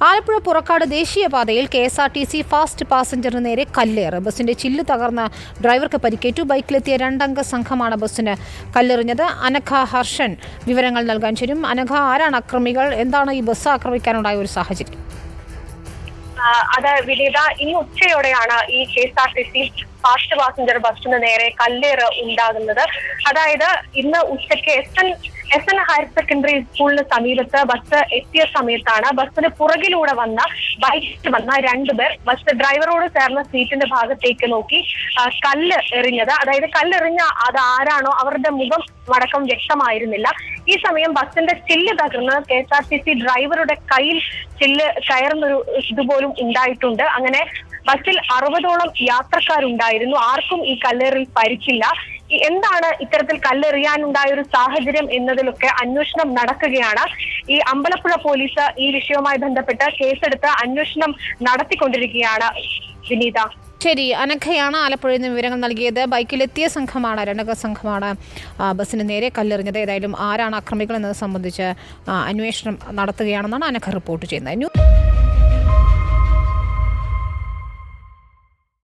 ആലപ്പുഴ പുറക്കാട് ദേശീയപാതയിൽ KSRTC fast പാസഞ്ചറിന് നേരെ കല്ലേറ്. ബസിന്റെ ചില്ല് തകർന്ന് ഡ്രൈവർക്ക് പരിക്കേറ്റു. ബൈക്കിലെത്തിയ രണ്ടംഗ സംഘമാണ് ബസിന് കല്ലെറിഞ്ഞത്. അനഘ ഹർഷൻ വിവരങ്ങൾ നൽകാൻ ചേരും. അനഘ, ആരാണ് അക്രമികൾ? എന്താണ് ഈ ബസ് ആക്രമിക്കാനുണ്ടായ ഒരു സാഹചര്യം? അത് വിനീത, ഇന്ന് ഉച്ചയോടെയാണ് ഈ KSRTC ഫാസ്റ്റ് പാസഞ്ചർ ബസ്സിന് നേരെ കല്ലേറ് ഉണ്ടാകുന്നത്. അതായത് ഇന്ന് ഉച്ചയ്ക്ക് എസ് എൻ ഹയർ സെക്കൻഡറി സ്കൂളിന് സമീപത്ത് ബസ് എത്തിയ സമയത്താണ് ബസ്സിന് പുറകിലൂടെ ബൈക്കിൽ വന്ന രണ്ടുപേർ ബസ് ഡ്രൈവറോട് ചേർന്ന സീറ്റിന്റെ ഭാഗത്തേക്ക് നോക്കി കല്ല് എറിഞ്ഞത്. അതായത് കല്ലെറിഞ്ഞ അത് ആരാണോ അവരുടെ മുഖം അടക്കം വ്യക്തമായിരുന്നില്ല. ഈ സമയം ബസ്സിന്റെ ചില്ല് തകർന്ന് KSRTC ഡ്രൈവറുടെ കയ്യിൽ ചില്ല് കയറുന്നൊരു ഇതുപോലും ഉണ്ടായിട്ടുണ്ട്. അങ്ങനെ ബസ്സിൽ 60ഓളം യാത്രക്കാരുണ്ടായിരുന്നു. ആർക്കും ഈ കല്ലേറിൽ പരിക്കില്ല. എന്താണ് ഇത്തരത്തിൽ കല്ലെറിയാനുണ്ടായ ഒരു സാഹചര്യം എന്നതിലൊക്കെ അന്വേഷണം നടക്കുകയാണ്. ഈ അമ്പലപ്പുഴ പോലീസ് ഈ വിഷയവുമായി ബന്ധപ്പെട്ട് കേസെടുത്ത് അന്വേഷണം നടത്തിക്കൊണ്ടിരിക്കുകയാണ്. വിനീത, ശരി. അനഘയാണ് ആലപ്പുഴയിൽ നിന്ന് വിവരങ്ങൾ നൽകിയത്. ബൈക്കിലെത്തിയ രണ്ടംഗ സംഘമാണ് ബസ്സിന് നേരെ കല്ലെറിഞ്ഞത്. ഏതായാലും ആരാണ് അക്രമികൾ എന്നത് സംബന്ധിച്ച് അന്വേഷണം നടത്തുകയാണെന്നാണ് അനഘ റിപ്പോർട്ട് ചെയ്യുന്നത്.